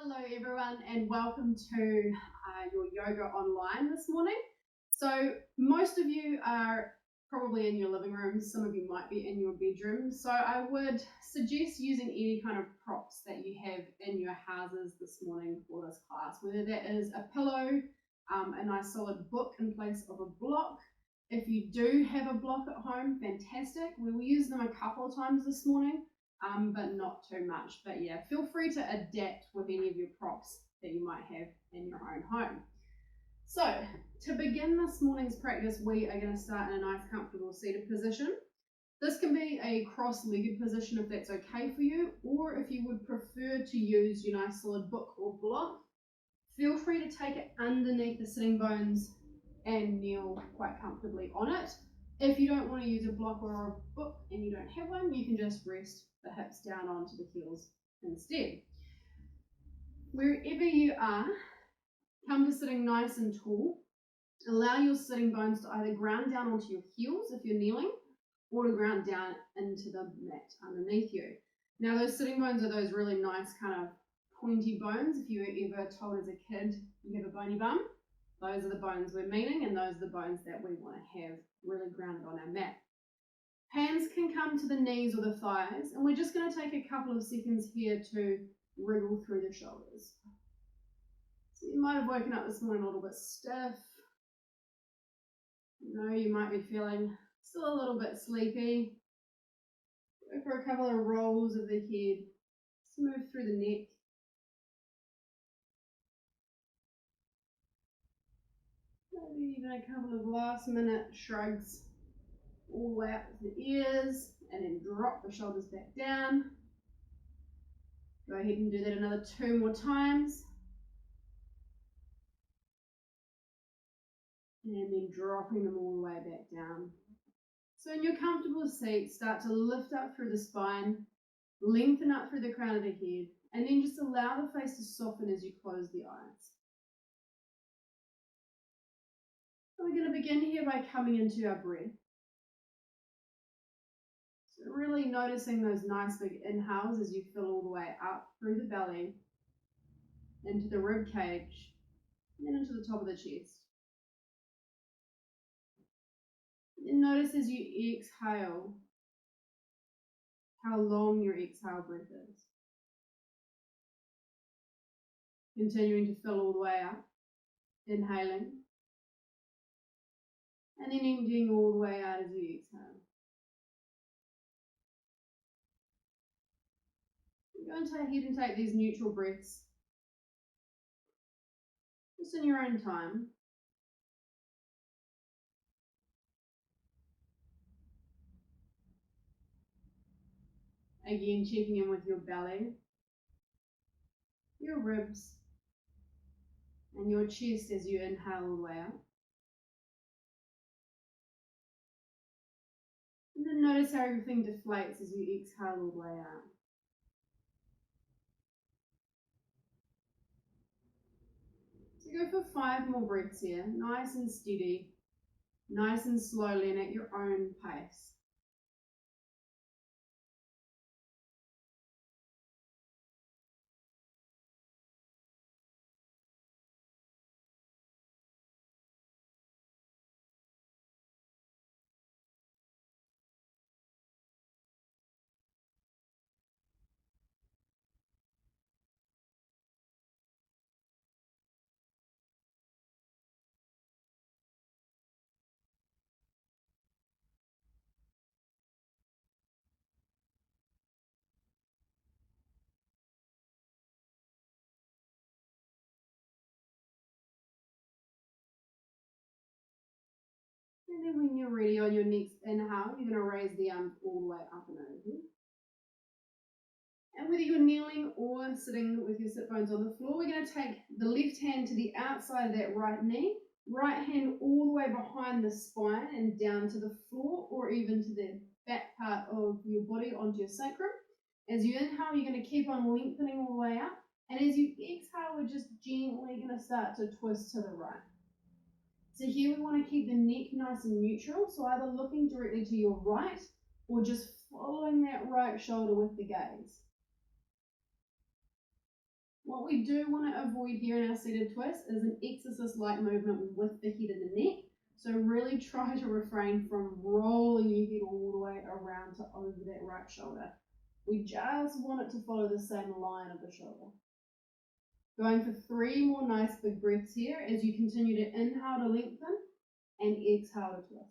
Hello everyone and welcome to your yoga online this morning. So most of you are probably in your living rooms, some of you might be in your bedroom. So I would suggest using any kind of props that you have in your houses this morning for this class, whether that is a pillow, a nice solid book in place of a block. If you do have a block at home, fantastic. We will use them a couple of times this morning. But not too much. But yeah, feel free to adapt with any of your props that you might have in your own home. So to begin this morning's practice, we are going to start in a nice comfortable seated position. This can be a cross-legged position if that's okay for you, or if you would prefer to use your nice solid book or block, feel free to take it underneath the sitting bones and kneel quite comfortably on it. If you don't want to use a block or a book and you don't have one, you can just rest the hips down onto the heels instead. Wherever you are, come to sitting nice and tall. Allow your sitting bones to either ground down onto your heels if you're kneeling, or to ground down into the mat underneath you. Now those sitting bones are those really nice kind of pointy bones. If you were ever told as a kid you have a bony bum, those are the bones we're meaning, and those are the bones that we want to have really grounded on our mat. Hands can come to the knees or the thighs, and we're just going to take a couple of seconds here to wriggle through the shoulders. So you might have woken up this morning a little bit stiff. You might be feeling still a little bit sleepy. Go for a couple of rolls of the head, smooth through the neck. Maybe even a couple of last minute shrugs all the way up to the ears, and then drop the shoulders back down. Go ahead and do that another 2 more times. And then dropping them all the way back down. So in your comfortable seat, start to lift up through the spine, lengthen up through the crown of the head, and then just allow the face to soften as you close the eyes. So we're going to begin here by coming into our breath. So really noticing those nice big inhales as you fill all the way up through the belly, into the rib cage, and then into the top of the chest. And notice as you exhale how long your exhale breath is. Continuing to fill all the way up, inhaling, and then emptying all the way out as you exhale. Go ahead and take these neutral breaths, just in your own time. Again, checking in with your belly, your ribs, and your chest as you inhale all the way up. And then notice how everything deflates as you exhale all the way out. So go for 5 more breaths here, nice and steady, nice and slowly, and at your own pace. And then when you're ready on your next inhale, you're going to raise the arms all the way up and over. And whether you're kneeling or sitting with your sit bones on the floor, we're going to take the left hand to the outside of that right knee, right hand all the way behind the spine and down to the floor, or even to the back part of your body onto your sacrum. As you inhale, you're going to keep on lengthening all the way up. And as you exhale, we're just gently going to start to twist to the right. So here we want to keep the neck nice and neutral, so either looking directly to your right or just following that right shoulder with the gaze. What we do want to avoid here in our seated twist is an exorcist-like movement with the head and the neck. So really try to refrain from rolling your head all the way around to over that right shoulder. We just want it to follow the same line of the shoulder. Going for 3 more nice big breaths here as you continue to inhale to lengthen and exhale to twist.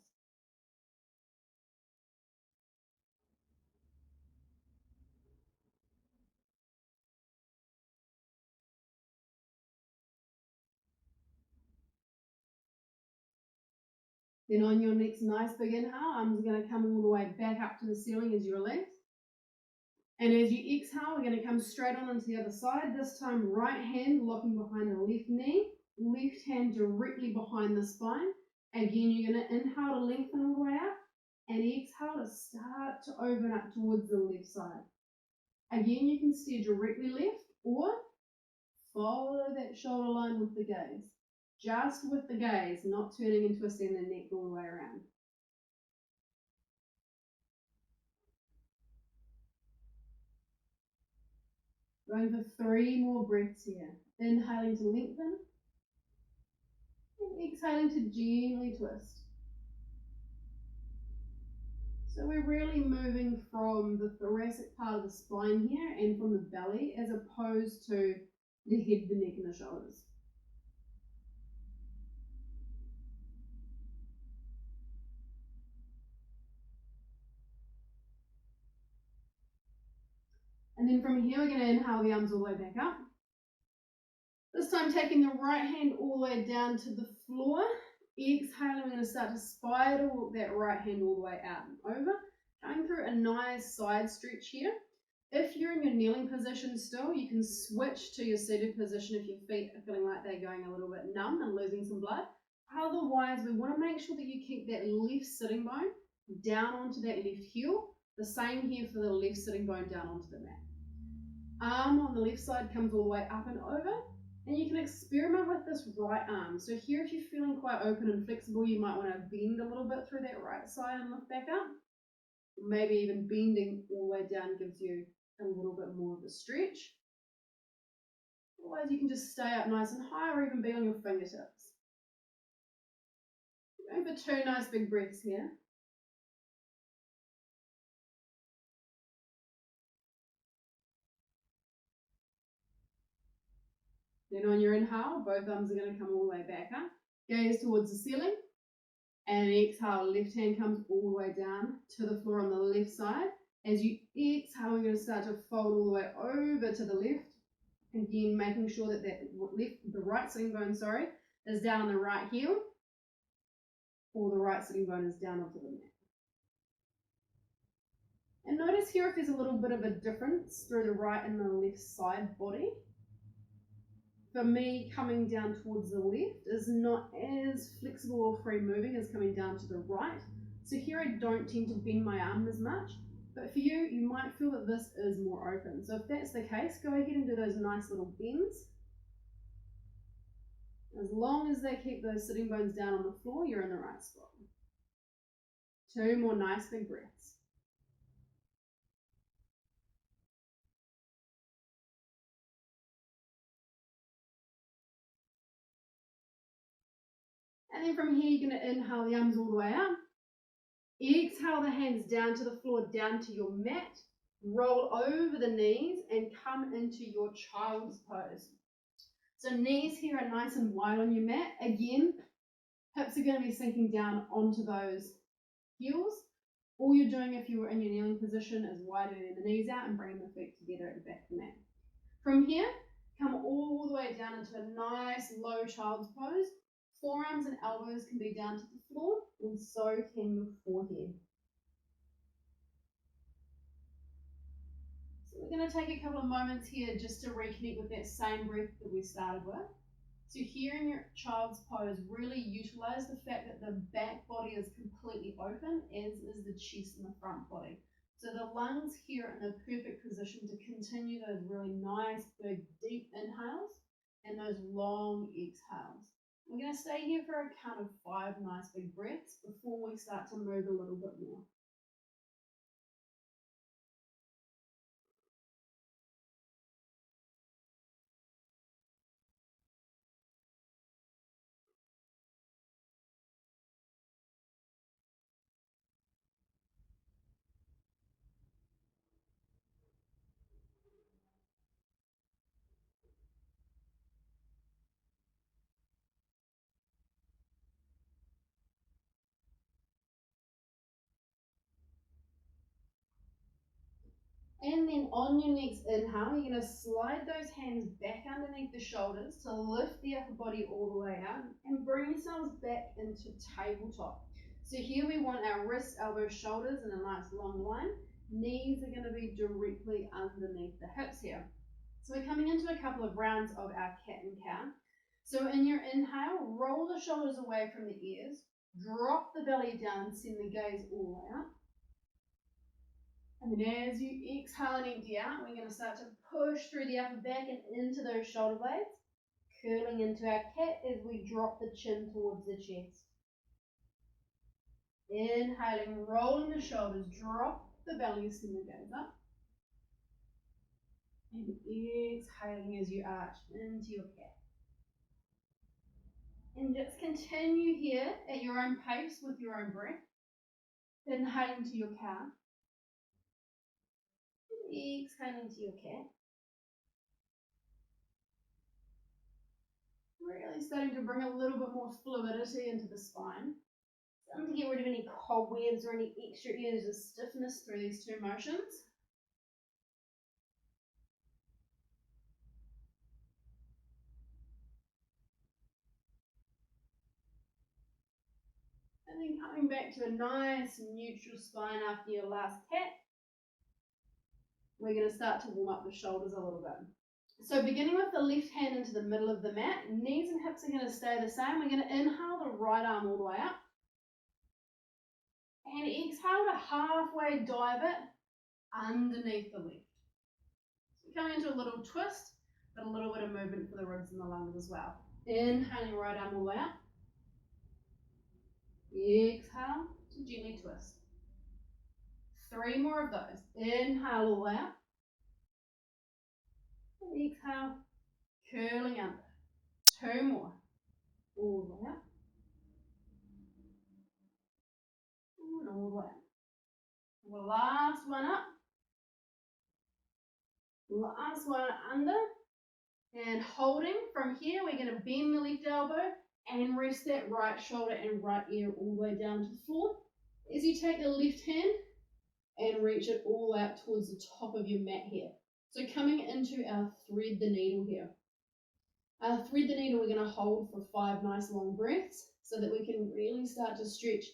Then on your next nice big inhale, arms are going to come all the way back up to the ceiling as you release. And as you exhale, we're going to come straight on into the other side. This time, right hand locking behind the left knee, left hand directly behind the spine. Again, you're going to inhale to lengthen all the way up and exhale to start to open up towards the left side. Again, you can steer directly left or follow that shoulder line with the gaze. Just with the gaze, not turning and twisting the neck all the way around. Going for 3 more breaths here. Inhaling to lengthen and exhaling to gently twist. So we're really moving from the thoracic part of the spine here and from the belly as opposed to the head, the neck and the shoulders. And then from here, we're going to inhale the arms all the way back up. This time taking the right hand all the way down to the floor. Exhaling, we're going to start to spider walk that right hand all the way out and over. Going through a nice side stretch here. If you're in your kneeling position still, you can switch to your seated position if your feet are feeling like they're going a little bit numb and losing some blood. Otherwise, we want to make sure that you keep that left sitting bone down onto that left heel. The same here for the left sitting bone down onto the mat. Arm on the left side comes all the way up and over. And you can experiment with this right arm. So here, if you're feeling quite open and flexible, you might want to bend a little bit through that right side and lift back up. Maybe even bending all the way down gives you a little bit more of a stretch. Otherwise, you can just stay up nice and high or even be on your fingertips. Going for 2 nice big breaths here. Then on your inhale, both arms are going to come all the way back up. Gaze towards the ceiling. And exhale, left hand comes all the way down to the floor on the left side. As you exhale, we're going to start to fold all the way over to the left. Again, making sure that the right sitting bone, is down on the right heel, or the right sitting bone is down onto the mat. And notice here if there's a little bit of a difference through the right and the left side body. For me, coming down towards the left is not as flexible or free moving as coming down to the right. So here I don't tend to bend my arm as much, but for you, you might feel that this is more open. So if that's the case, go ahead and do those nice little bends. As long as they keep those sitting bones down on the floor, you're in the right spot. 2 more nice big breaths. And then from here, you're going to inhale the arms all the way up. Exhale the hands down to the floor, down to your mat. Roll over the knees and come into your child's pose. So knees here are nice and wide on your mat. Again, hips are going to be sinking down onto those heels. All you're doing if you were in your kneeling position is widening the knees out and bringing the feet together at the back of the mat. From here, come all the way down into a nice low child's pose. Forearms and elbows can be down to the floor, and so can your forehead. So we're going to take a couple of moments here just to reconnect with that same breath that we started with. So here in your child's pose, really utilize the fact that the back body is completely open, as is the chest and the front body. So the lungs here are in a perfect position to continue those really nice, big, deep inhales and those long exhales. We're going to stay here for a count of 5 nice big breaths before we start to move a little bit more. And then on your next inhale, you're going to slide those hands back underneath the shoulders to lift the upper body all the way out and bring yourselves back into tabletop. So here we want our wrists, elbows, shoulders in a nice long line. Knees are going to be directly underneath the hips here. So we're coming into a couple of rounds of our cat and cow. So in your inhale, roll the shoulders away from the ears, drop the belly down, send the gaze all the way out. And then as you exhale and empty out, we're going to start to push through the upper back and into those shoulder blades, curling into our cat as we drop the chin towards the chest. Inhaling, rolling the shoulders, drop the belly, send the gaze up. And exhaling as you arch into your cat. And just continue here at your own pace with your own breath. Inhaling to your cow. Exhaling to your cat. Really starting to bring a little bit more fluidity into the spine. Starting to get rid of any cobwebs or any extra areas of stiffness through these two motions. And then coming back to a nice neutral spine after your last cat. We're going to start to warm up the shoulders a little bit. So beginning with the left hand into the middle of the mat, knees and hips are going to stay the same. We're going to inhale the right arm all the way up. And exhale to halfway dive it underneath the left. So we're coming into a little twist, but a little bit of movement for the ribs and the lungs as well. Inhaling right arm all the way up. Exhale to gently twist. 3 more of those. Inhale all the way up. Exhale, curling under. 2 more. All the way up. And all the way up. The last one up. Last one under. And holding from here, we're going to bend the left elbow and rest that right shoulder and right ear all the way down to the floor. As you take the left hand and reach it all out towards the top of your mat here. So coming into our thread the needle here. Our thread the needle we're going to hold for 5 nice long breaths so that we can really start to stretch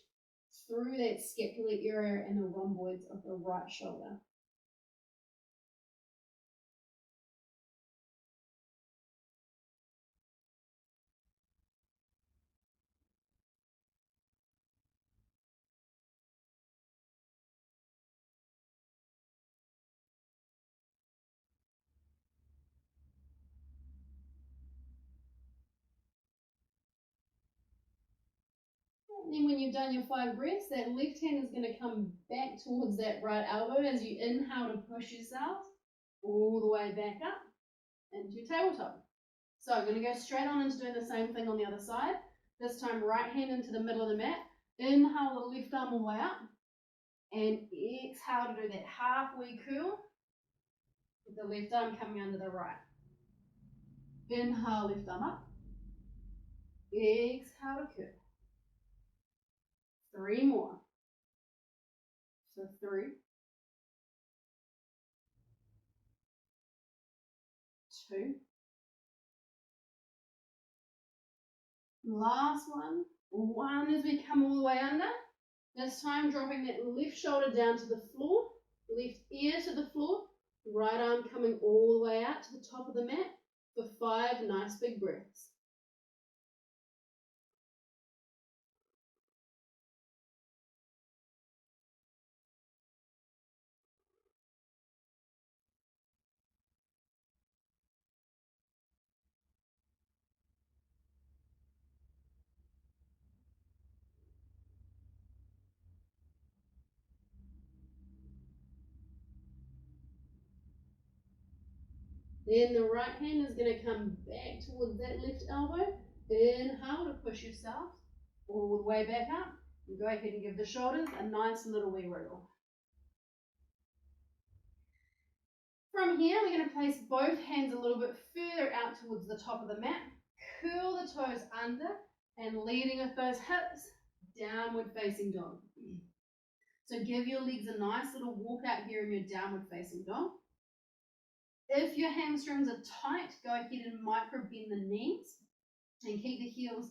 through that scapular area and the rhomboids of the right shoulder. And then when you've done your 5 breaths, that left hand is going to come back towards that right elbow as you inhale to push yourself all the way back up into tabletop. So I'm going to go straight on into doing the same thing on the other side. This time right hand into the middle of the mat. Inhale the left arm all the way up. And exhale to do that halfway curl with the left arm coming under the right. Inhale, left arm up. Exhale to curl. 3 more. So 3, 2. Last one. 1 as we come all the way under. This time dropping that left shoulder down to the floor, left ear to the floor, right arm coming all the way out to the top of the mat for 5 nice big breaths. Then the right hand is going to come back towards that left elbow. Inhale to push yourself all the way back up. And go ahead and give the shoulders a nice little wee wiggle. From here, we're going to place both hands a little bit further out towards the top of the mat. Curl the toes under and leading with those hips, downward facing dog. So give your legs a nice little walk out here in your downward facing dog. If your hamstrings are tight, go ahead and micro bend the knees and keep the heels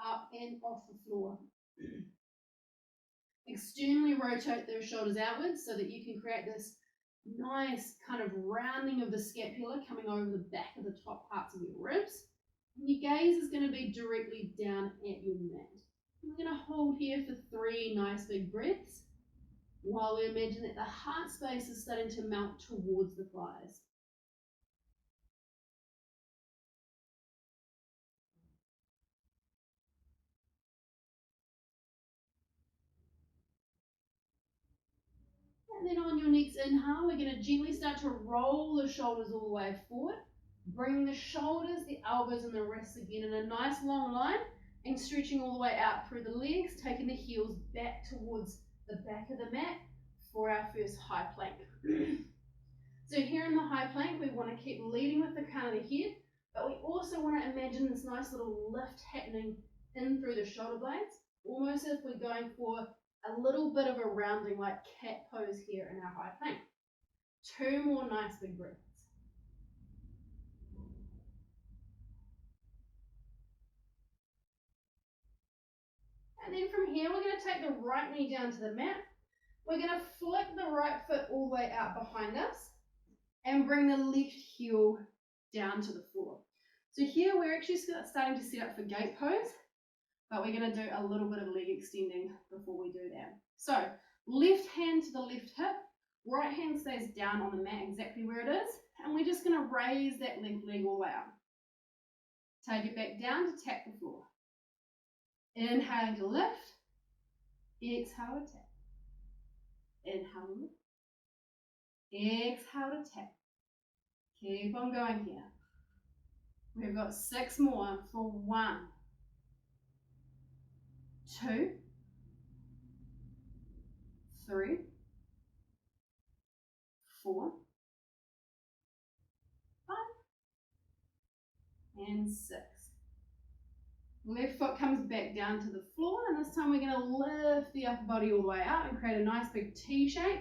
up and off the floor. Externally rotate those shoulders outwards so that you can create this nice kind of rounding of the scapula coming over the back of the top parts of your ribs. And your gaze is going to be directly down at your mat. We're going to hold here for 3 nice big breaths while we imagine that the heart space is starting to melt towards the thighs. And then on your next inhale, we're going to gently start to roll the shoulders all the way forward. Bring the shoulders, the elbows, and the wrists again in a nice long line and stretching all the way out through the legs, taking the heels back towards the back of the mat for our first high plank. So here in the high plank, we want to keep leading with the crown of the head, but we also want to imagine this nice little lift happening in through the shoulder blades, almost as if we're going for a little bit of a rounding like cat pose here in our high plank. 2 more nice big breaths. And then from here, we're going to take the right knee down to the mat. We're going to flick the right foot all the way out behind us and bring the left heel down to the floor. So here we're actually starting to set up for gate pose, but we're going to do a little bit of leg extending before we do that. So left hand to the left hip, right hand stays down on the mat exactly where it is, and we're just going to raise that left leg all the way out. Take it back down to tap the floor. Inhale to lift, exhale to tap. Inhale to lift, exhale to tap. Keep on going here. We've got 6 more for 1, 2, 3, 4, 5, and 6. Left foot comes back down to the floor, and this time we're going to lift the upper body all the way out and create a nice big T shape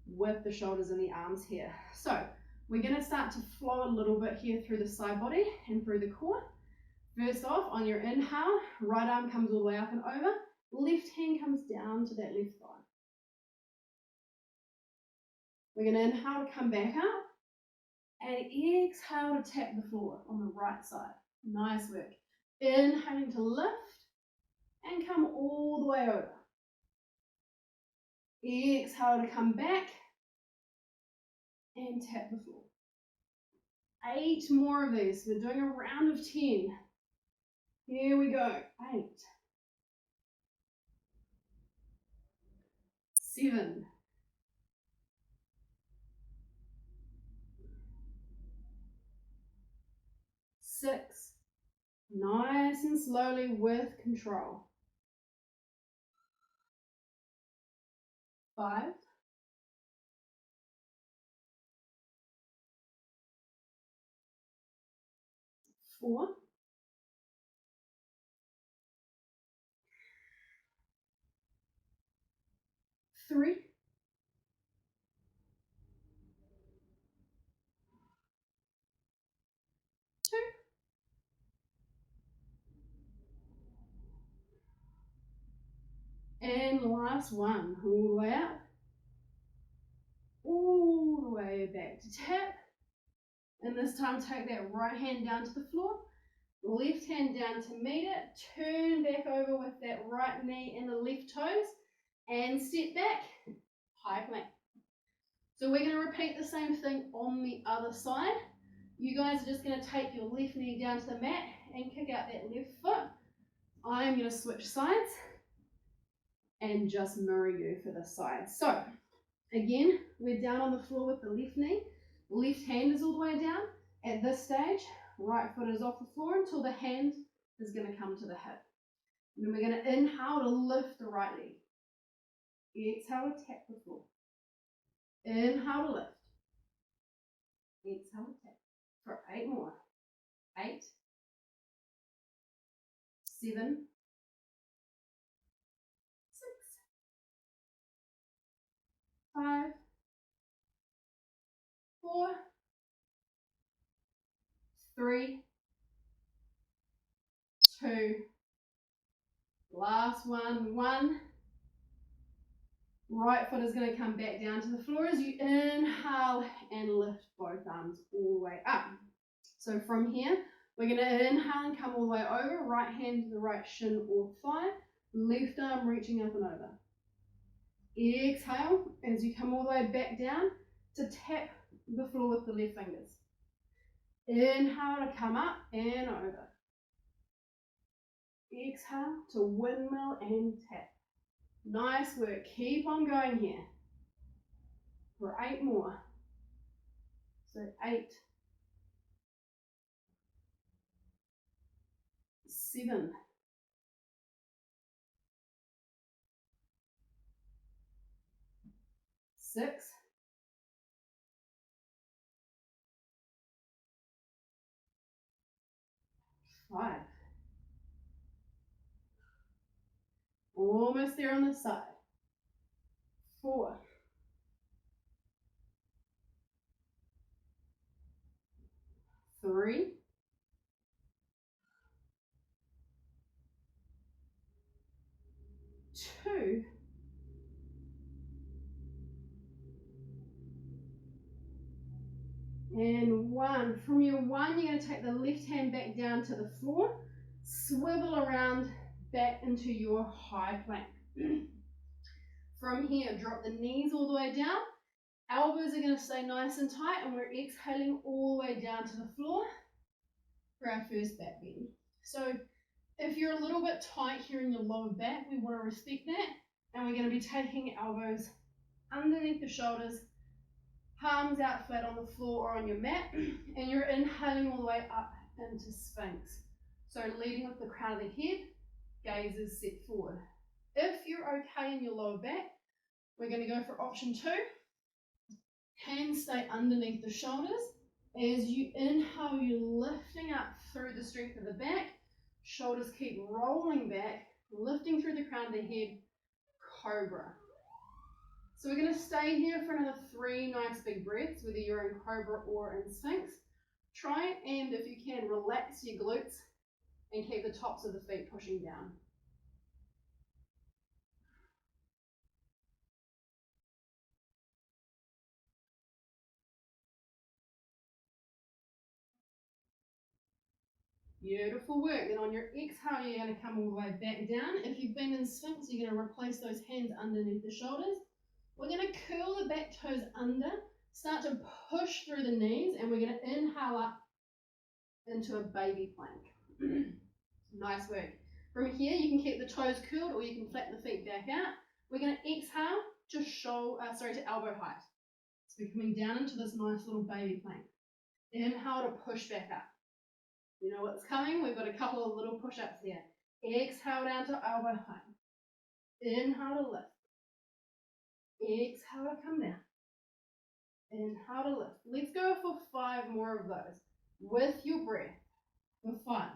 with the shoulders and the arms here. So we're going to start to flow a little bit here through the side body and through the core. First off, on your inhale, right arm comes all the way up and over, left hand comes down to that left thigh. We're going to inhale to come back up and exhale to tap the floor on the right side. Nice work. Inhaling to lift and come all the way over. Exhale to come back and tap the floor. 8 more of these. We're doing a round of 10. Here we go. 8, 7, 6. Nice and slowly with control. 5, 4, 3, 2, and last one. All the way up, all the way back to tap. And this time take that right hand down to the floor, left hand down to meet it, turn back over with that right knee and the left toes, and step back, high plank. So we're going to repeat the same thing on the other side. You guys are just going to take your left knee down to the mat and kick out that left foot. I'm going to switch sides and just mirror you for this side. So again, we're down on the floor with the left knee. Left hand is all the way down. At this stage, right foot is off the floor until the hand is going to come to the hip. And then we're going to inhale to lift the right leg. Exhale to tap the floor. Inhale to lift. Exhale to tap. For 8 more. 8, 7, 6, 5, 4, 3, 2, last one, 1. Right foot is going to come back down to the floor as you inhale and lift both arms all the way up. So from here, we're going to inhale and come all the way over, right hand to the right shin or thigh, left arm reaching up and over. Exhale as you come all the way back down to tap the floor with the left fingers. Inhale to come up and over. Exhale to windmill and tap. Nice work. Keep on going here. For 8 more. So 8, 7, 6, 5. Almost there on this side. 4, 3, 2, and 1. From your 1, you're going to take the left hand back down to the floor, swivel around back into your high plank. From here, drop the knees all the way down. Elbows are going to stay nice and tight, and we're exhaling all the way down to the floor for our first back bend. So if you're a little bit tight here in your lower back, we want to respect that, and we're going to be taking elbows underneath the shoulders, palms out flat on the floor or on your mat, and you're inhaling all the way up into Sphinx. So leading with the crown of the head, gaze is set forward. If you're okay in your lower back, we're going to go for option 2. Hands stay underneath the shoulders. As you inhale, you're lifting up through the strength of the back. Shoulders keep rolling back, lifting through the crown of the head, cobra. So we're going to stay here for another 3 nice big breaths, whether you're in cobra or in Sphinx. Try and, if you can, relax your glutes and keep the tops of the feet pushing down. Beautiful work. Then on your exhale, you're going to come all the way back down. If you've been in Sphinx, you're going to replace those hands underneath the shoulders. We're going to curl the back toes under, start to push through the knees, and we're going to inhale up into a baby plank. Nice work. From here, you can keep the toes curled or you can flatten the feet back out. We're going to exhale to elbow height. So we're coming down into this nice little baby plank. Inhale to push back up. You know what's coming? We've got a couple of little push-ups here. Exhale down to elbow height. Inhale to lift. Exhale to come down. Inhale to lift. Let's go for 5 more of those with your breath. For 5,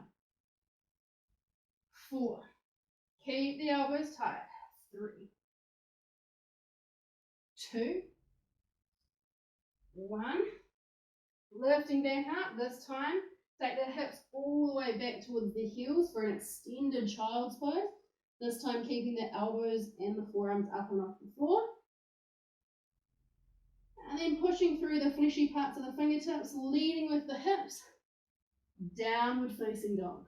4. Keep the elbows tight. 3, 2, 1. Lifting back up. This time, take the hips all the way back towards the heels for an extended child's pose. This time, keeping the elbows and the forearms up and off the floor. And then pushing through the fleshy parts of the fingertips, leading with the hips. Downward facing dog.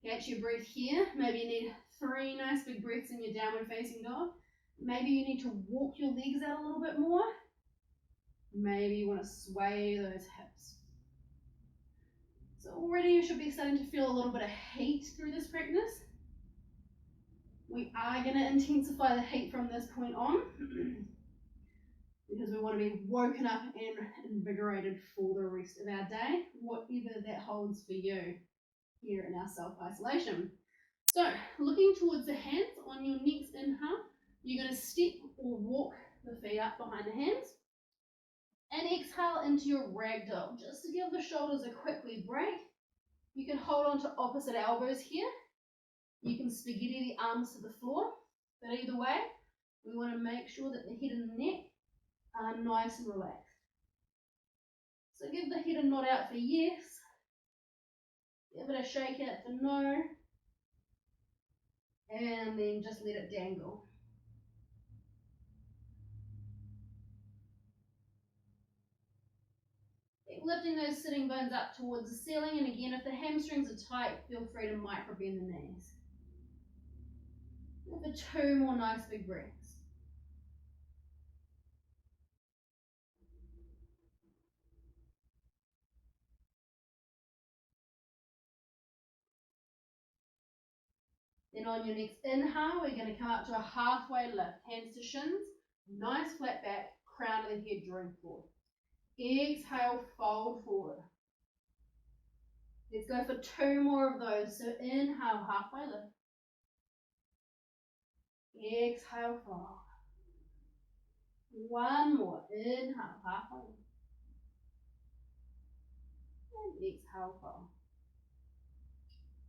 Catch your breath here. Maybe you need 3 nice big breaths in your downward facing dog. Maybe you need to walk your legs out a little bit more. Maybe you want to sway those hips. So already you should be starting to feel a little bit of heat through this practice. We are going to intensify the heat from this point on because we want to be woken up and invigorated for the rest of our day, whatever that holds for you here in our self-isolation. So looking towards the hands, on your next inhale, you're going to step or walk the feet up behind the hands. And exhale into your ragdoll, just to give the shoulders a quick leg break. You can hold on to opposite elbows here. You can spaghetti the arms to the floor, but either way, We want to make sure that the head and the neck are nice and relaxed. So give the head a nod out for yes. Give it a shake out for no. And then just let it dangle. Keep lifting those sitting bones up towards the ceiling, and again, if the hamstrings are tight, feel free to micro bend the knees. For 2 more nice big breaths. Then on your next inhale, we're going to come up to a halfway lift. Hands to shins, nice flat back, crown of the head drawing forward. Exhale, fold forward. Let's go for 2 more of those. So inhale, halfway lift. Exhale, fold. 1 more. Inhale, halfway lift. And exhale, fold.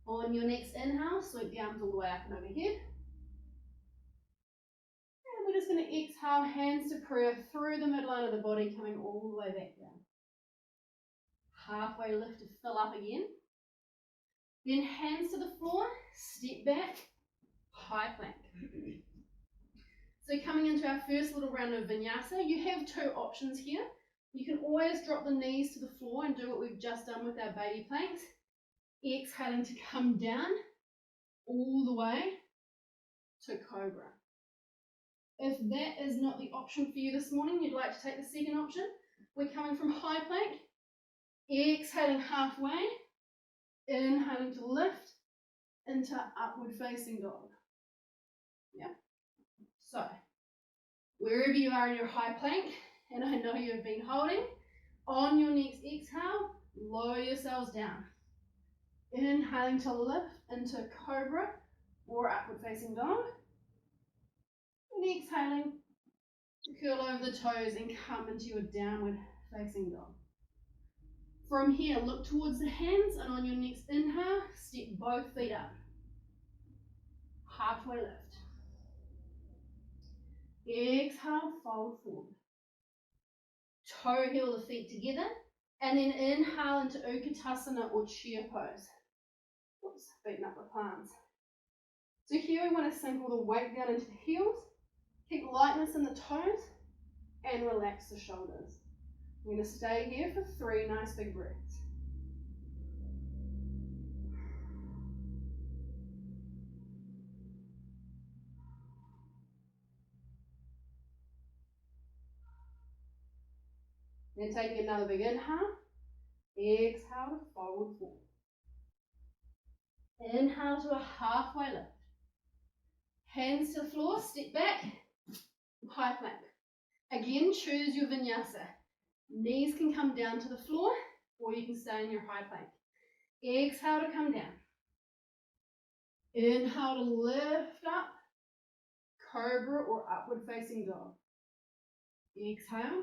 On your next inhale, sweep the arms all the way up and overhead. And we're just going to exhale, hands to prayer through the midline of the body, coming all the way back down. Halfway lift to fill up again. Then hands to the floor, step back, high plank. So coming into our first little round of vinyasa, you have 2 options here. You can always drop the knees to the floor and do what we've just done with our baby planks. Exhaling to come down all the way to cobra. If that is not the option for you this morning, you'd like to take the second option. We're coming from high plank, exhaling halfway, inhaling to lift into upward facing dog. Yeah. So, wherever you are in your high plank, and I know you've been holding, on your next exhale, lower yourselves down. Inhaling to lift into cobra or upward facing dog. And exhaling to curl over the toes and come into your downward facing dog. From here, look towards the hands, and on your next inhale, step both feet up. Halfway lift. Exhale, fold forward. Toe heel the feet together, and then inhale into Utkatasana or chair pose. Oops, beating up the palms. So here we want to sink all the weight down into the heels, keep lightness in the toes, and relax the shoulders. We're going to stay here for 3 nice big breaths. Then taking another big inhale, exhale to fold forward. Inhale to a halfway lift. Hands to the floor, step back, high plank. Again, choose your vinyasa. Knees can come down to the floor, or you can stay in your high plank. Exhale to come down. Inhale to lift up, cobra or upward facing dog. Exhale,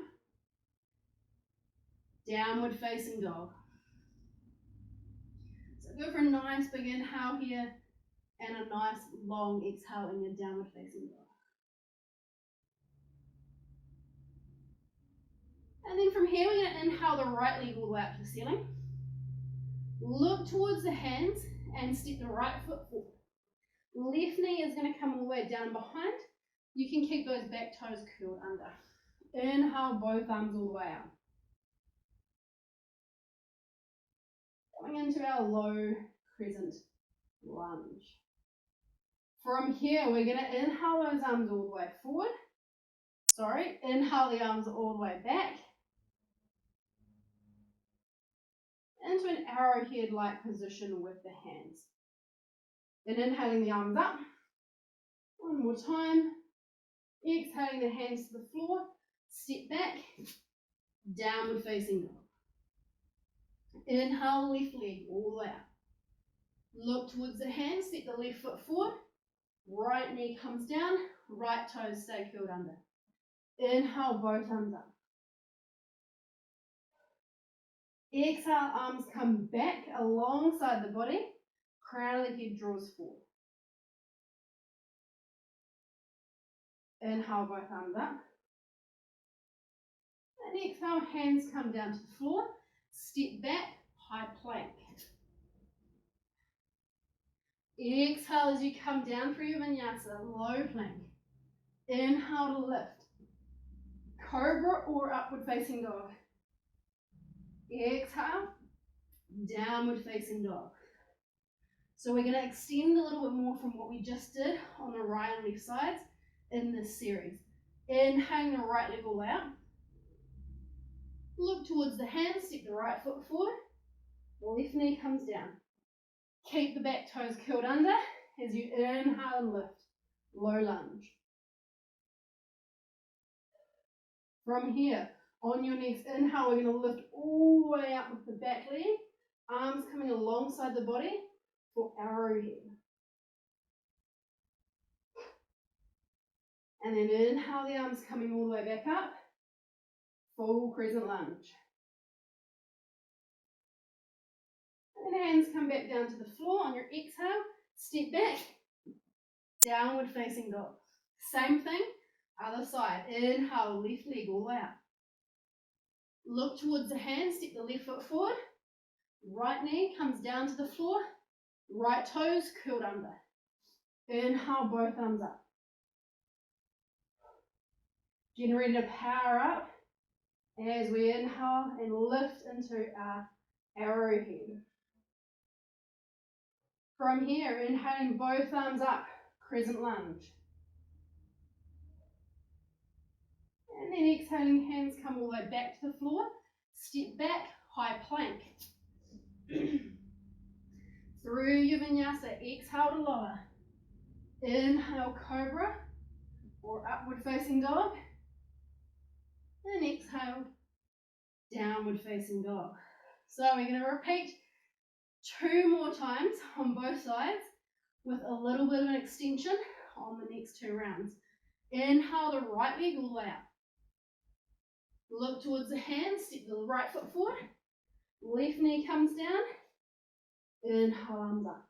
downward facing dog. So go for a nice big inhale here, and a nice long exhale in your downward facing dog. And then from here, we're going to inhale the right leg all the way up to the ceiling. Look towards the hands and step the right foot forward. Left knee is going to come all the way down and behind. You can keep those back toes curled under. Inhale, both arms all the way out. Going into our low crescent lunge. From here, we're going to inhale those arms all the way forward. Inhale the arms all the way back. Into an arrowhead-like position with the hands. Then inhaling the arms up. 1 more time. Exhaling the hands to the floor. Step back. Downward facing dog. Inhale, left leg all the way up. Look towards the hands, step the left foot forward. Right knee comes down, right toes stay curled under. Inhale, both arms up. Exhale, arms come back alongside the body. Crown of the head draws forward. Inhale, both arms up. And exhale, hands come down to the floor. Step back, high plank. Exhale as you come down through your vinyasa, low plank. Inhale to lift. Cobra or upward facing dog. Exhale, downward facing dog. So we're going to extend a little bit more from what we just did on the right and left sides in this series. Inhaling the right leg all out. Look towards the hands, step the right foot forward. The left knee comes down. Keep the back toes curled under as you inhale and lift. Low lunge. From here, on your next inhale, we're going to lift all the way up with the back leg. Arms coming alongside the body for arrowhead. And then inhale, the arms coming all the way back up. Full crescent lunge. And then hands come back down to the floor. On your exhale, step back. Downward facing dog. Same thing, other side. Inhale, left leg all the way up. Look towards the hands, step the left foot forward. Right knee comes down to the floor. Right toes curled under. Inhale, both arms up. Getting ready to power up as we inhale and lift into our arrowhead. From here, inhaling both arms up, crescent lunge. And then exhaling, hands come all the way back to the floor. Step back, high plank. Through your vinyasa, exhale to lower. Inhale, cobra or upward facing dog. And exhale, downward facing dog. So we're going to repeat 2 more times on both sides with a little bit of an extension on the next 2 rounds. Inhale the right leg all the way up. Look towards the hands, step the right foot forward. Left knee comes down. Inhale, arms up.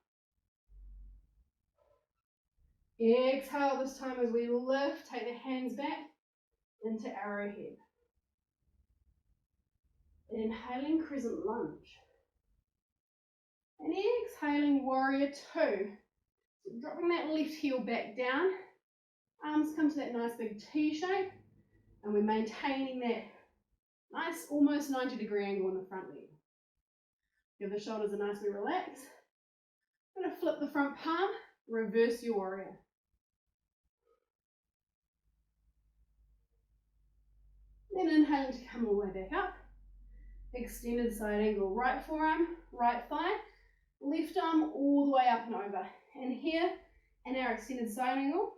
Exhale this time as we lift, take the hands back into arrowhead. Inhaling, crescent lunge. And exhaling, warrior 2. So dropping that left heel back down. Arms come to that nice big T shape. And we're maintaining that nice, almost 90-degree angle in the front leg. Give the shoulders a nicely relax. I'm going to flip the front palm, reverse your warrior. Then inhaling to come all the way back up. Extended side angle, right forearm, right thigh, left arm all the way up and over. And here, in our extended side angle,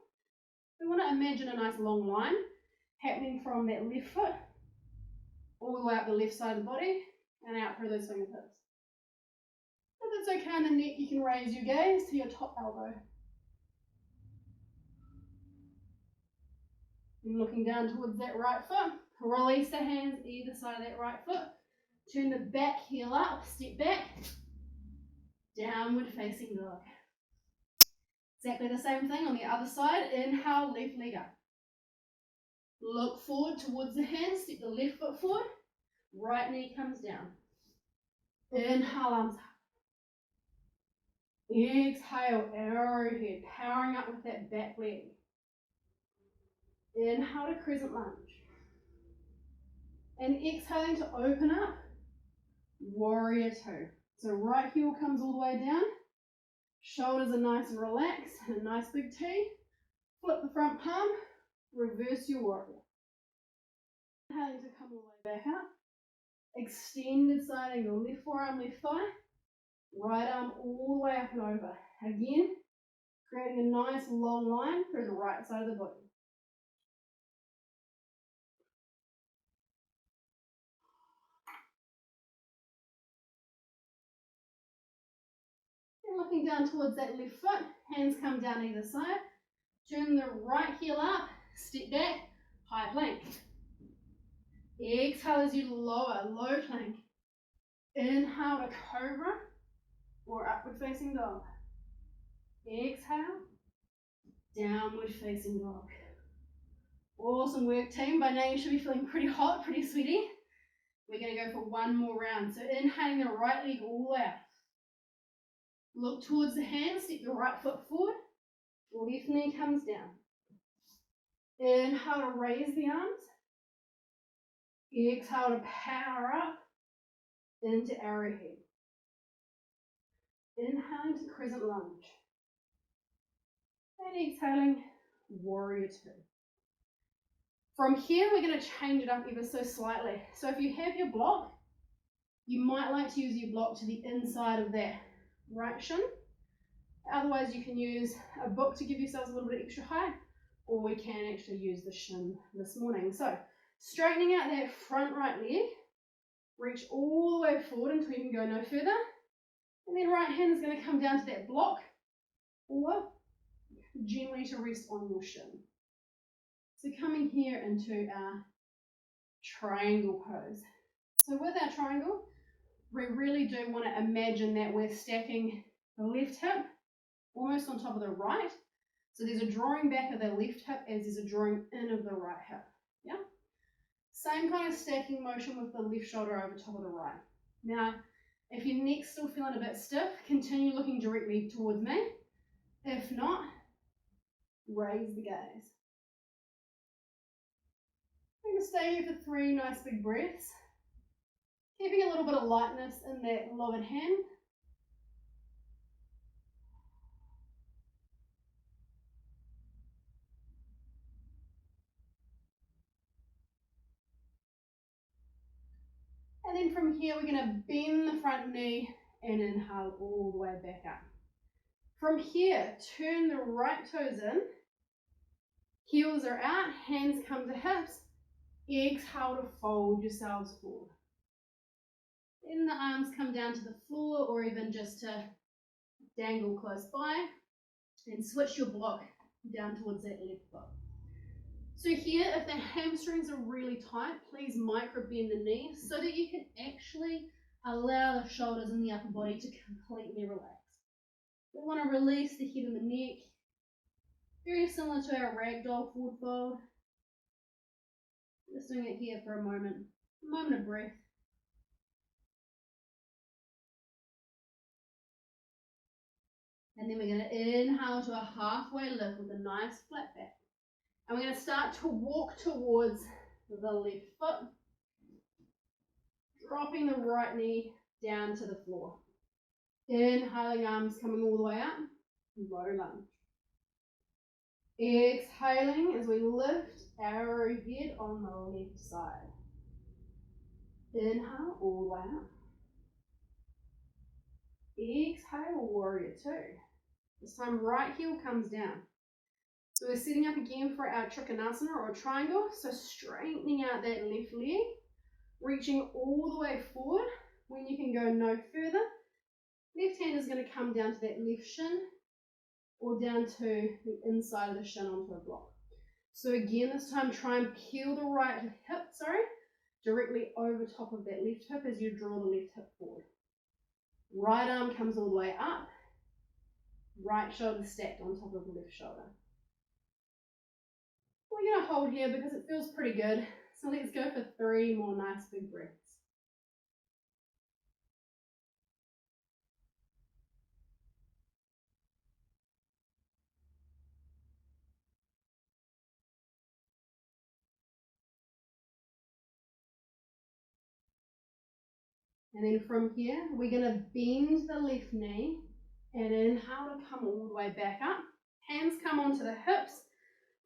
we want to imagine a nice long line happening from that left foot all the way up the left side of the body and out through those fingertips. If it's okay on the neck, you can raise your gaze to your top elbow. And looking down towards that right foot, release the hands either side of that right foot. Turn the back heel up, step back, downward facing dog. Exactly the same thing on the other side. Inhale, left leg up. Look forward towards the hands, step the left foot forward, right knee comes down. Inhale, arms up. Exhale, arrowhead, powering up with that back leg. Inhale to crescent lunge. And exhaling to open up, warrior 2. So right heel comes all the way down. Shoulders are nice and relaxed, and a nice big T. Flip the front palm, reverse your warrior. Inhaling to come all the way back up. Extended side angle, left forearm, left thigh. Right arm all the way up and over. Again, creating a nice long line through the right side of the body. And looking down towards that left foot, hands come down either side. Turn the right heel up, step back, high plank. Exhale as you lower, low plank. Inhale to cobra or upward facing dog. Exhale, downward facing dog. Awesome work, team. By now you should be feeling pretty hot, pretty sweaty. We're going to go for one more round. So inhaling the right leg all the way up. Look towards the hands, step your right foot forward. Left knee comes down. Inhale to raise the arms. Exhale to power up into arrowhead. Inhaling to crescent lunge. And exhaling, warrior two. From here, we're going to change it up ever so slightly. So if you have your block, you might like to use your block to the inside of that right shin. Otherwise, you can use a book to give yourselves a little bit extra height, or we can actually use the shin this morning. So straightening out that front right leg, reach all the way forward until you can go no further. And then right hand is going to come down to that block, or gently to rest on your shin. So coming here into our triangle pose. So with our triangle, we really do want to imagine that we're stacking the left hip almost on top of the right. So there's a drawing back of the left hip as there's a drawing in of the right hip. Yeah. Same kind of stacking motion with the left shoulder over top of the right. Now, if your neck's still feeling a bit stiff, continue looking directly towards me. If not, raise the gaze. We're going to stay here for 3 nice big breaths. Keeping a little bit of lightness in that lowered hand. And then from here, we're going to bend the front knee and inhale all the way back up. From here, turn the right toes in. Heels are out, hands come to hips. Exhale to fold yourselves forward. Then the arms come down to the floor or even just to dangle close by. And switch your block down towards that left foot. So here, if the hamstrings are really tight, please micro bend the knees so that you can actually allow the shoulders and the upper body to completely relax. We want to release the head and the neck. Very similar to our ragdoll forward fold. Just doing it here for a moment of breath. And then we're going to inhale to a halfway lift with a nice flat back. And we're going to start to walk towards the left foot, dropping the right knee down to the floor. Inhaling, arms coming all the way up, low lunge. Exhaling as we lift arrowhead on the left side. Inhale, all the way up. Exhale, warrior two. This time right heel comes down. So we're setting up again for our trikonasana or a triangle. So straightening out that left leg, reaching all the way forward. When you can go no further, left hand is going to come down to that left shin or down to the inside of the shin onto a block. So again, this time try and peel the right hip, directly over top of that left hip as you draw the left hip forward. Right arm comes all the way up, right shoulder stacked on top of the left shoulder. We're going to hold here because it feels pretty good. So let's go for 3 more nice big breaths. And then from here, we're going to bend the left knee and inhale to come all the way back up. Hands come onto the hips.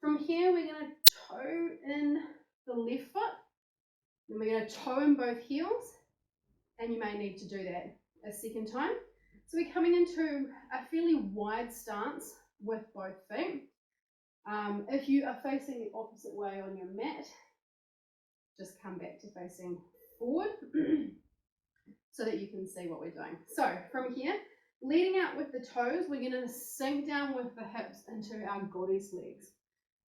From here, we're going to toe in the left foot. Then we're going to toe in both heels. And you may need to do that a second time. So we're coming into a fairly wide stance with both feet. If you are facing the opposite way on your mat, just come back to facing forward so that you can see what we're doing. So from here, leading out with the toes, we're going to sink down with the hips into our goddess legs.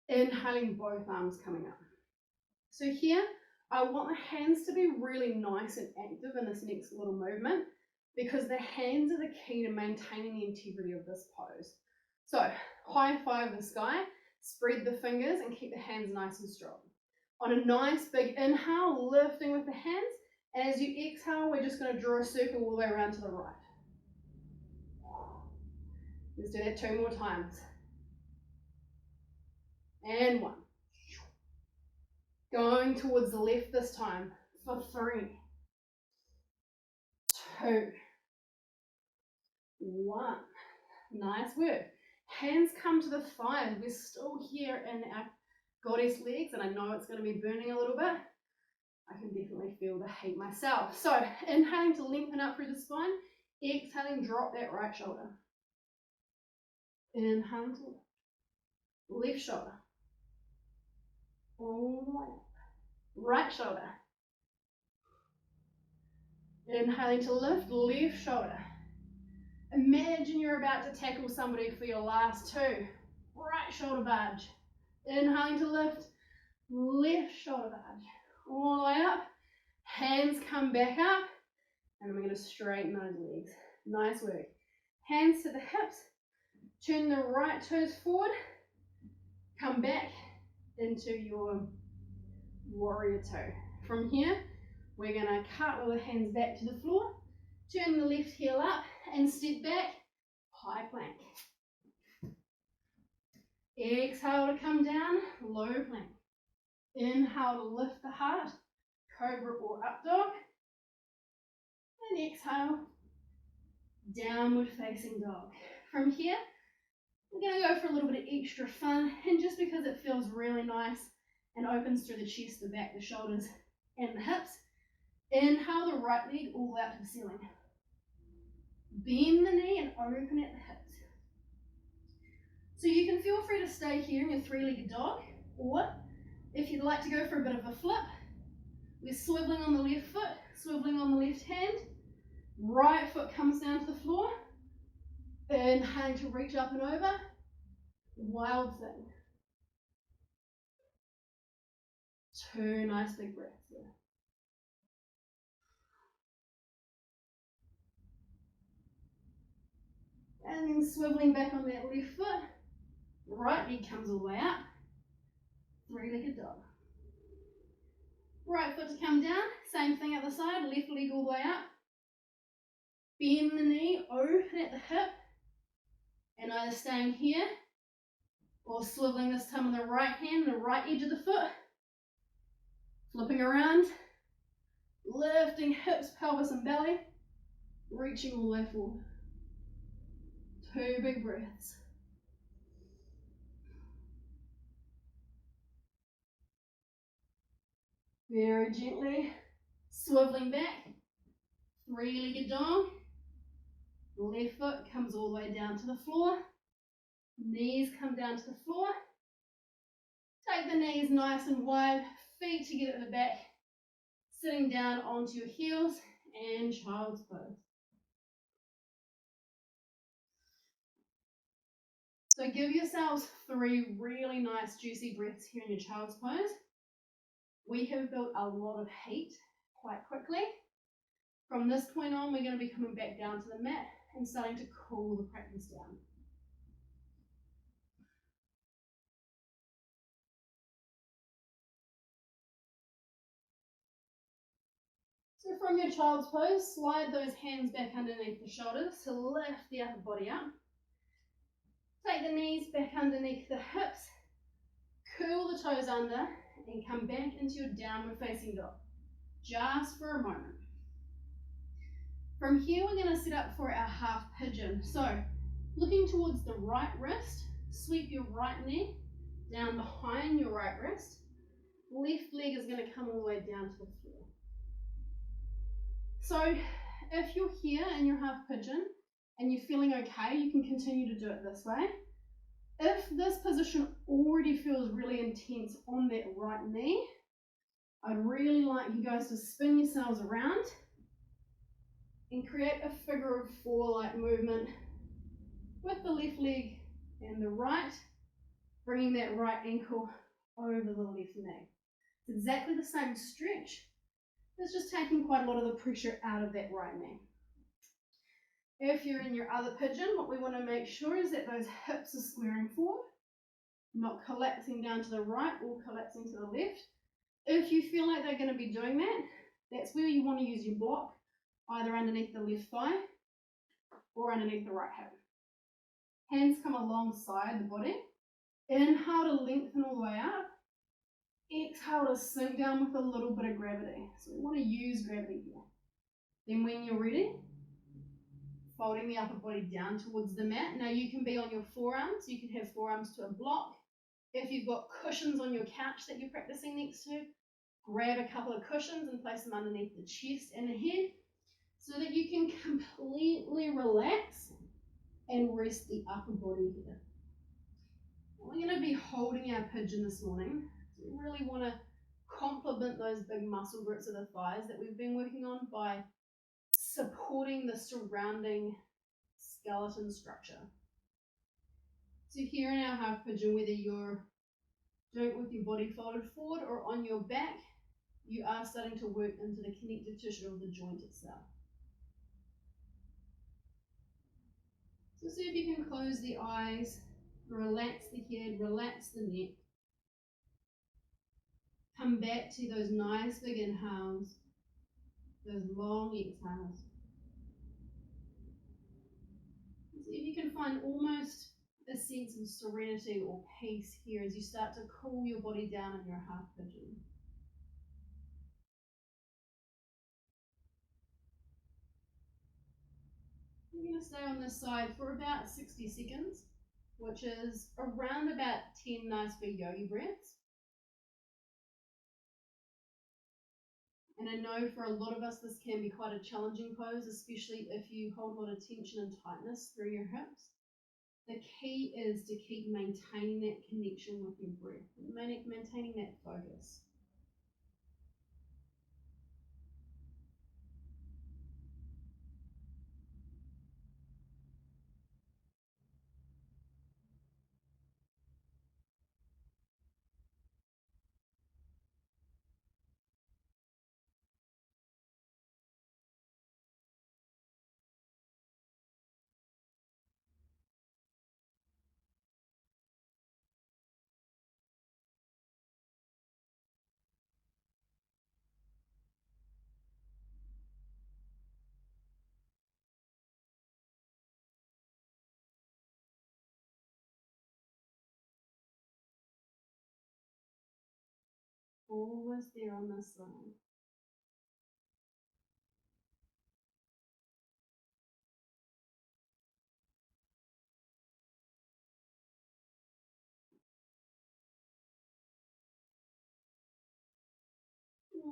Inhaling, both arms coming up. So here, I want the hands to be really nice and active in this next little movement because the hands are the key to maintaining the integrity of this pose. So high five the sky, Spread the fingers and keep the hands nice and strong. On a nice big inhale, lifting with the hands. As you exhale, we're just going to draw a circle all the way around to the right. Let's do that 2 more times. And 1. Going towards the left this time for 3, 2, 1. Nice work. Hands come to the thighs. We're still here in our goddess legs, and I know it's going to be burning a little bit. I can definitely feel the heat myself. So inhaling to lengthen up through the spine. Exhaling, drop that right shoulder. Inhaling to left shoulder. All the way up. Right shoulder. Inhaling to lift, left shoulder. Imagine you're about to tackle somebody for your last 2. Right shoulder barge. Inhaling to lift, left shoulder barge. All the way up. Hands come back up. And we're going to straighten those legs. Nice work. Hands to the hips. Turn the right toes forward. Come back into your warrior toe. From here, we're going to cartwheel the hands back to the floor. Turn the left heel up and step back. High plank. Exhale to come down. Low plank. Inhale to lift the heart. Cobra or up dog. And exhale. Downward facing dog. From here, we're going to go for a little bit of extra fun, and just because it feels really nice and opens through the chest, the back, the shoulders, and the hips, inhale the right leg all the way out to the ceiling. Bend the knee and open at the hips. So you can feel free to stay here in your 3-legged dog, or if you'd like to go for a bit of a flip, we're swiveling on the left foot, swiveling on the left hand, right foot comes down to the floor, inhaling to reach up and over, wild thing. 2 nice big breaths there. And then swiveling back on that left foot, right leg comes all the way up, 3-legged dog. Right foot to come down, same thing other side, left leg all the way up. Bend the knee, open at the hip, and either staying here or swiveling this time on the right hand, the right edge of the foot. Flipping around, lifting hips, pelvis and belly, reaching all the way forward. 2 big breaths. Very gently, swiveling back, 3-legged dog. Left foot comes all the way down to the floor. Knees come down to the floor. Take the knees nice and wide, feet together at the back, sitting down onto your heels and child's pose. So give yourselves 3 really nice juicy breaths here in your child's pose. We have built a lot of heat quite quickly. From this point on, we're going to be coming back down to the mat and starting to cool the practice down. So from your child's pose, slide those hands back underneath the shoulders to lift the upper body up. Take the knees back underneath the hips, curl the toes under, and come back into your downward facing dog, just for a moment. From here, we're going to set up for our half pigeon. So, looking towards the right wrist, sweep your right knee down behind your right wrist. Left leg is going to come all the way down to the floor. So, if you're here in your half pigeon and you're feeling okay, you can continue to do it this way. If this position already feels really intense on that right knee, I'd really like you guys to spin yourselves around and create a figure of 4-like movement with the left leg and the right, bringing that right ankle over the left knee. It's exactly the same stretch. It's just taking quite a lot of the pressure out of that right knee. If you're in your other pigeon, what we want to make sure is that those hips are squaring forward. not collapsing down to the right or collapsing to the left. If you feel like they're going to be doing that, that's where you want to use your block, either underneath the left thigh or underneath the right hip. Hands come alongside the body. Inhale to lengthen all the way up. Exhale to sink down with a little bit of gravity. So we want to use gravity here. Then when you're ready, folding the upper body down towards the mat. Now you can be on your forearms. You can have forearms to a block. If you've got cushions on your couch that you're practicing next to, grab a couple of cushions and place them underneath the chest and the head so that you can completely relax and rest the upper body here. We're going to be holding our pigeon this morning. So we really want to complement those big muscle grips of the thighs that we've been working on by supporting the surrounding skeleton structure. So here in our half pigeon, whether you're doing it with your body folded forward or on your back, you are starting to work into the connective tissue of the joint itself. So see if you can close the eyes, relax the head, relax the neck. Come back to those nice big inhales, those long exhales. See if you can find almost a sense of serenity or peace here as you start to cool your body down in your half pigeon. You're going to stay on this side for about 60 seconds, which is around about 10 nice big yogi breaths. And I know for a lot of us this can be quite a challenging pose, especially if you hold a lot of tension and tightness through your hips. The key is to keep maintaining that connection with your breath, maintaining that focus. Almost there on this side.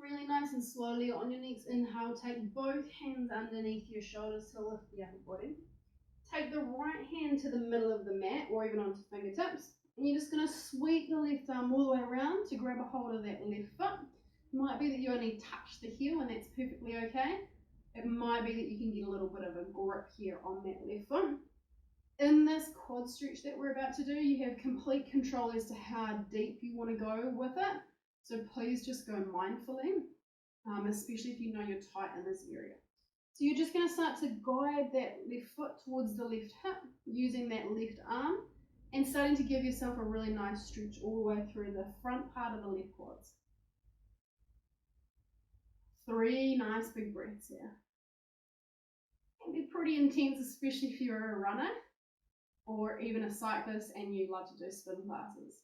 Really nice and slowly on your next inhale, take both hands underneath your shoulders to lift the upper body. Take the right hand to the middle of the mat or even onto fingertips. And you're just going to sweep the left arm all the way around to grab a hold of that left foot. It might be that you only touch the heel and that's perfectly okay. It might be that you can get a little bit of a grip here on that left foot. In this quad stretch that we're about to do, you have complete control as to how deep you want to go with it. So please just go mindfully, especially if you know you're tight in this area. So you're just going to start to guide that left foot towards the left hip using that left arm and starting to give yourself a really nice stretch all the way through the front part of the left quads. 3 nice big breaths here. It can be pretty intense, especially if you're a runner or even a cyclist and you love to do spin classes.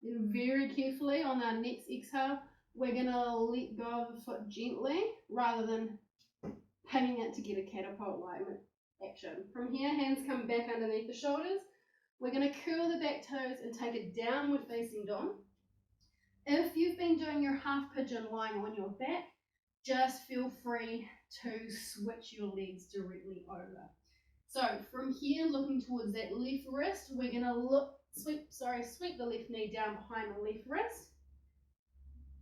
Then very carefully on our next exhale, we're going to let go of the foot gently rather than pinning it to get a catapult-like action. From here, hands come back underneath the shoulders. We're going to curl the back toes and take a downward facing dog. If you've been doing your half pigeon lying on your back, just feel free to switch your legs directly over. So from here, looking towards that left wrist, we're going to sweep the left knee down behind the left wrist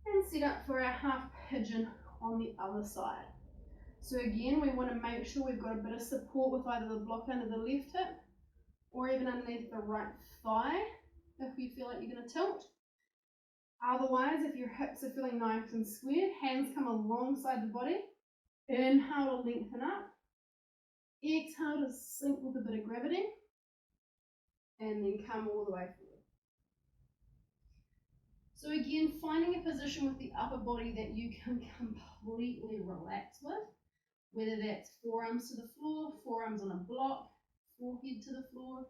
and set up for our half pigeon on the other side. So again, we want to make sure we've got a bit of support with either the block under the left hip or even underneath the right thigh if you feel like you're going to tilt. Otherwise, if your hips are feeling nice and squared, hands come alongside the body. Inhale to lengthen up. Exhale to sink with a bit of gravity. And then come all the way forward. So again, finding a position with the upper body that you can completely relax with, whether that's forearms to the floor, forearms on a block, forehead to the floor,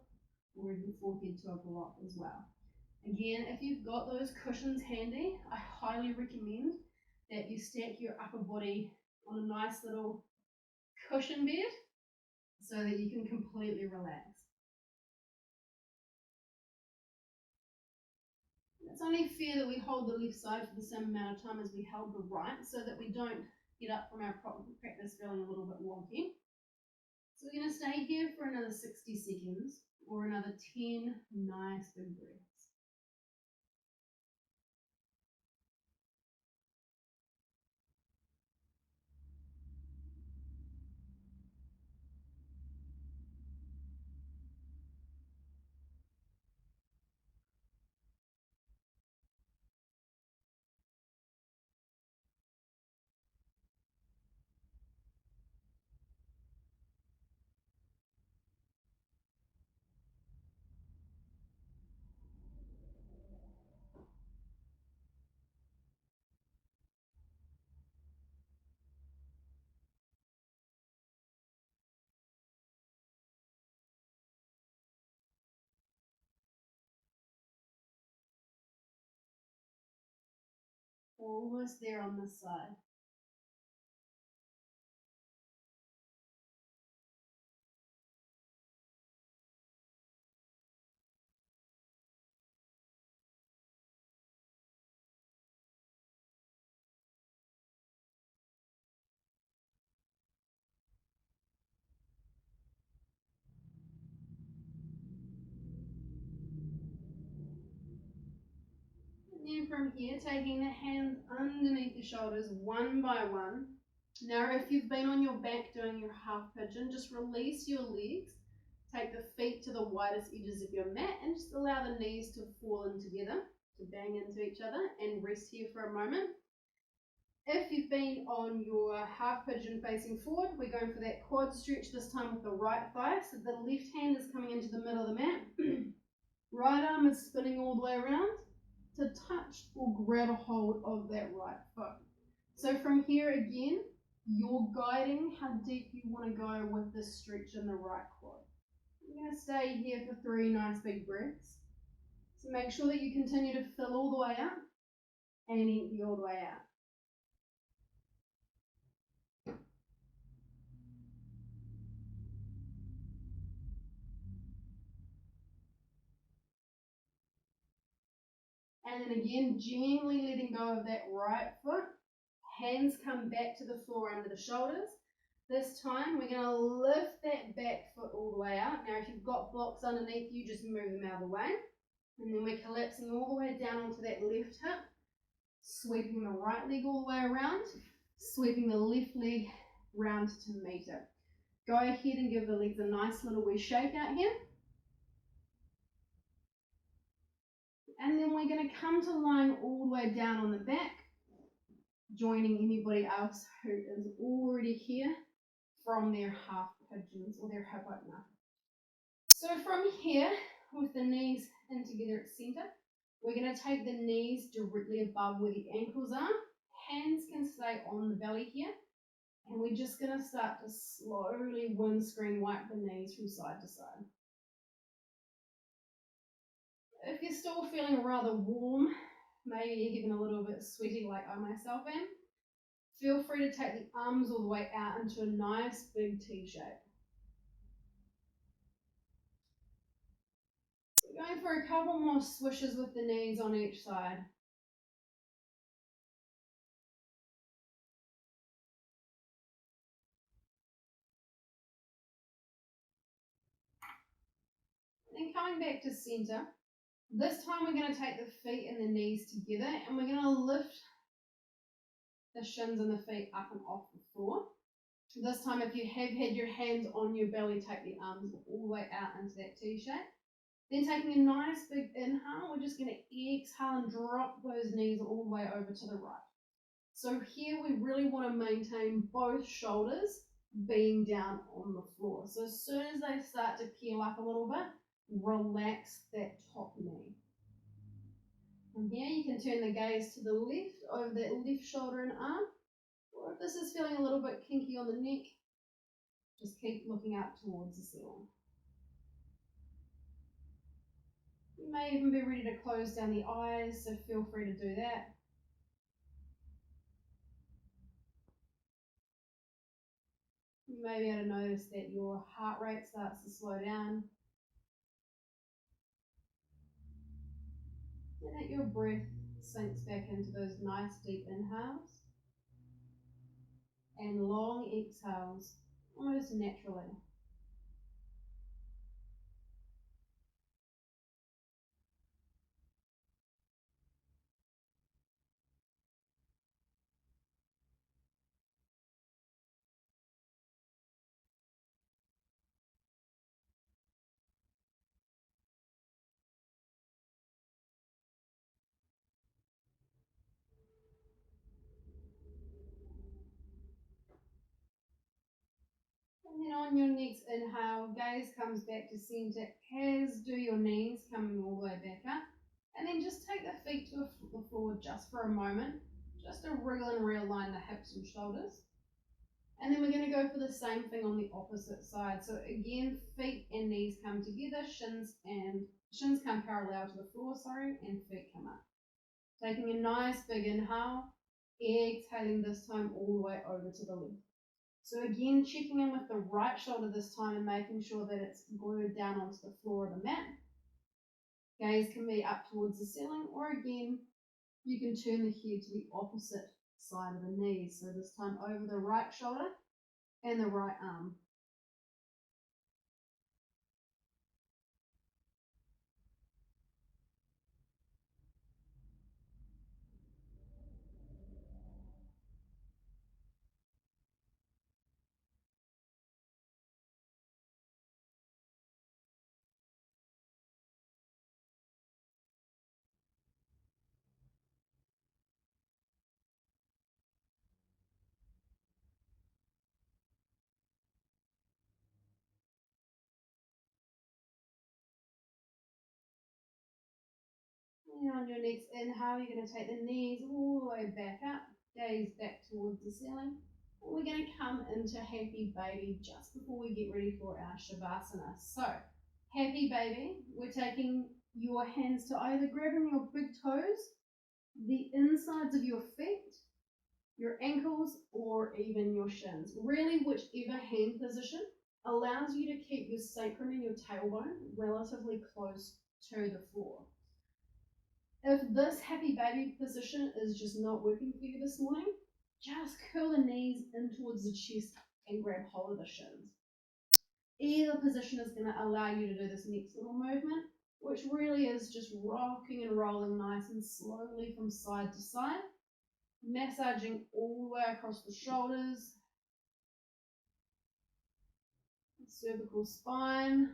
or even forehead to a block as well. Again, if you've got those cushions handy, I highly recommend that you stack your upper body on a nice little cushion bed so that you can completely relax. It's only fair that we hold the left side for the same amount of time as we held the right so that we don't get up from our practice feeling a little bit wonky. So we're going to stay here for another 60 seconds or another 10 nice big breaths. Almost there on this side. And then from here, taking the hands underneath the shoulders one by one. Now, if you've been on your back doing your half pigeon, just release your legs. Take the feet to the widest edges of your mat and just allow the knees to fall in together, to bang into each other, and rest here for a moment. If you've been on your half pigeon facing forward, we're going for that quad stretch this time with the right thigh. So the left hand is coming into the middle of the mat. Right arm is spinning all the way around to touch or grab a hold of that right foot. So from here again, you're guiding how deep you want to go with this stretch in the right quad. You're going to stay here for 3 nice big breaths. So make sure that you continue to fill all the way up and empty all the way out. And then again, gently letting go of that right foot. Hands come back to the floor under the shoulders. This time we're going to lift that back foot all the way out. Now if you've got blocks underneath you, just move them out of the way. And then we're collapsing all the way down onto that left hip, sweeping the right leg all the way around, sweeping the left leg round to meet it. Go ahead and give the legs a nice little wee shake out here. And then we're going to come to lying all the way down on the back, joining anybody else who is already here from their half pigeons or their hip opener. So from here, with the knees in together at center, we're going to take the knees directly above where the ankles are. Hands can stay on the belly here. And we're just going to start to slowly windscreen wipe the knees from side to side. If you're still feeling rather warm, maybe you're even a little bit sweaty like I myself am, feel free to take the arms all the way out into a nice big T shape. We're going for a couple more swishes with the knees on each side. Then coming back to center, this time we're going to take the feet and the knees together and we're going to lift the shins and the feet up and off the floor. This time, if you have had your hands on your belly, take the arms all the way out into that T shape. Then taking a nice big inhale, we're just going to exhale and drop those knees all the way over to the right. So here we really want to maintain both shoulders being down on the floor. So as soon as they start to peel up a little bit, relax that top knee. From here, you can turn the gaze to the left, over that left shoulder and arm, or if this is feeling a little bit kinky on the neck, just keep looking up towards the ceiling. You may even be ready to close down the eyes, so feel free to do that. You may be able to notice that your heart rate starts to slow down, and that your breath sinks back into those nice deep inhales and long exhales, almost naturally. And then on your next inhale, gaze comes back to center, as do your knees coming all the way back up. And then just take the feet to the floor just for a moment, just to wriggle and realign the hips and shoulders. And then we're going to go for the same thing on the opposite side. So again, feet and knees come together, shins come parallel to the floor, and feet come up. Taking a nice big inhale, exhaling this time all the way over to the left. So again, checking in with the right shoulder this time and making sure that it's glued down onto the floor of the mat. Gaze can be up towards the ceiling, or again, you can turn the head to the opposite side of the knees. So this time over the right shoulder and the right arm. And on your next inhale, you're going to take the knees all the way back up, gaze back towards the ceiling. And we're going to come into Happy Baby just before we get ready for our Shavasana. So, Happy Baby, we're taking your hands to either grabbing your big toes, the insides of your feet, your ankles, or even your shins. Really, whichever hand position allows you to keep your sacrum and your tailbone relatively close to the floor. If this Happy Baby position is just not working for you this morning, just curl the knees in towards the chest and grab hold of the shins. Either position is going to allow you to do this next little movement, which really is just rocking and rolling nice and slowly from side to side, massaging all the way across the shoulders, the cervical spine,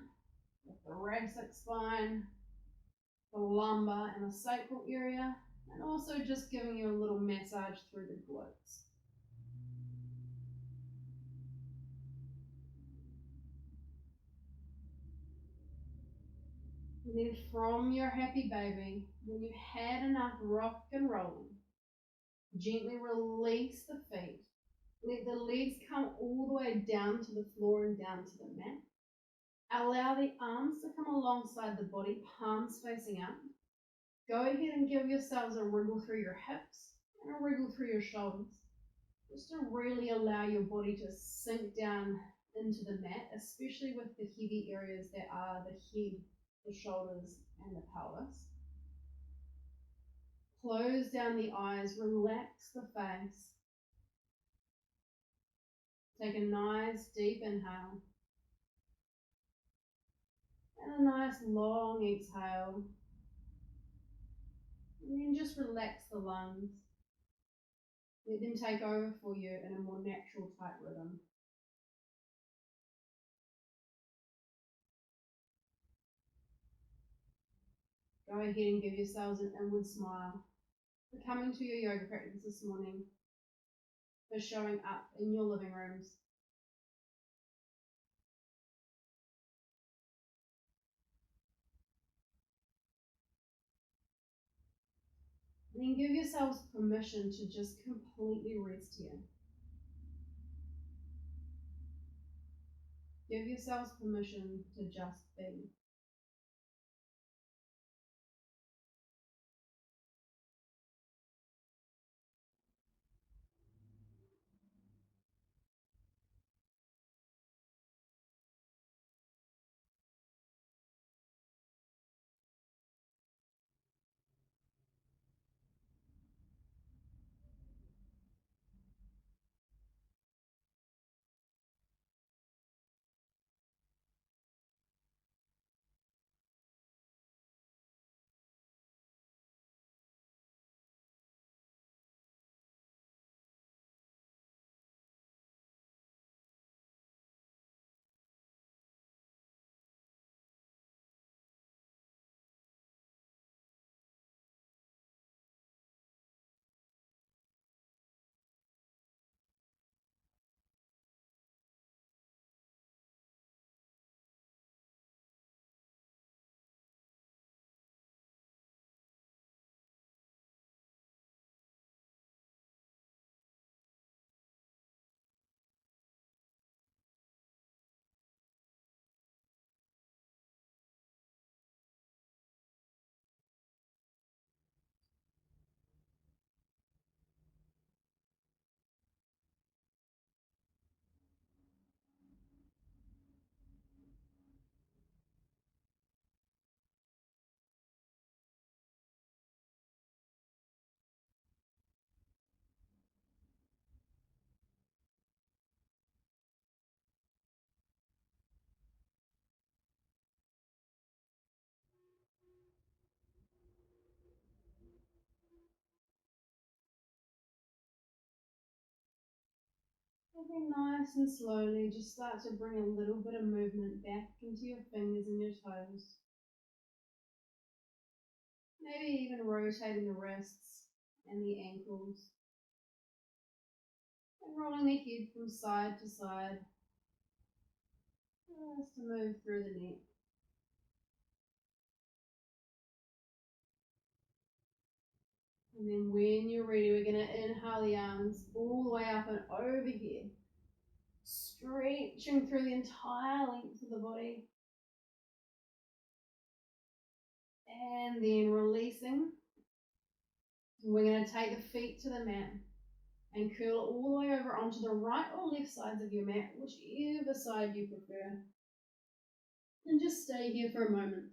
the thoracic spine, the lumbar and the sacral area, and also just giving you a little massage through the glutes. And then from your Happy Baby, when you've had enough rock and rolling, gently release the feet. Let the legs come all the way down to the floor and down to the mat. Allow the arms to come alongside the body, palms facing up. Go ahead and give yourselves a wriggle through your hips and a wriggle through your shoulders, just to really allow your body to sink down into the mat, especially with the heavy areas that are the head, the shoulders, and the pelvis. Close down the eyes, relax the face. Take a nice deep inhale and a nice long exhale. And then just relax the lungs. Let them take over for you in a more natural type rhythm. Go ahead and give yourselves an inward smile for coming to your yoga practice this morning, for showing up in your living rooms, And give yourselves permission to just completely rest here. Give yourselves permission to just be. Okay, nice and slowly, just start to bring a little bit of movement back into your fingers and your toes. Maybe even rotating the wrists and the ankles. And rolling the head from side to side. Just to move through the neck. And then when you're ready, we're going to inhale the arms all the way up and overhead. Stretching through the entire length of the body. And then releasing. We're going to take the feet to the mat and curl it all the way over onto the right or left sides of your mat, whichever side you prefer. And just stay here for a moment.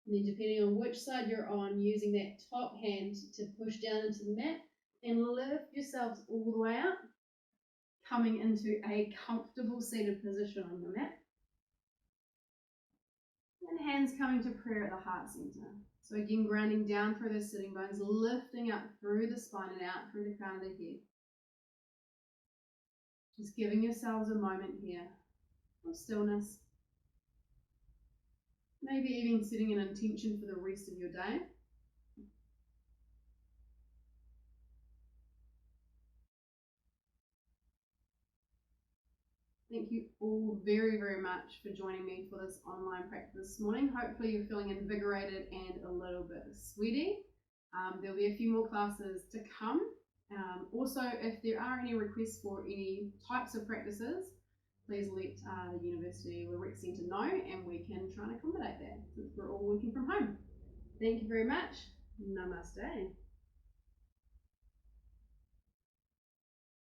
And then depending on which side you're on, using that top hand to push down into the mat and lift yourselves all the way up, coming into a comfortable seated position on your mat. And hands coming to prayer at the heart center. So again, grounding down through the sitting bones, lifting up through the spine and out through the crown of the head. Just giving yourselves a moment here of stillness. Maybe even setting an intention for the rest of your day. Thank you all very, very much for joining me for this online practice this morning. Hopefully you're feeling invigorated and a little bit sweaty. There'll be a few more classes to come. Also, if there are any requests for any types of practices, please let the university or the rec centre know and we can try and accommodate that since we're all working from home. Thank you very much. Namaste.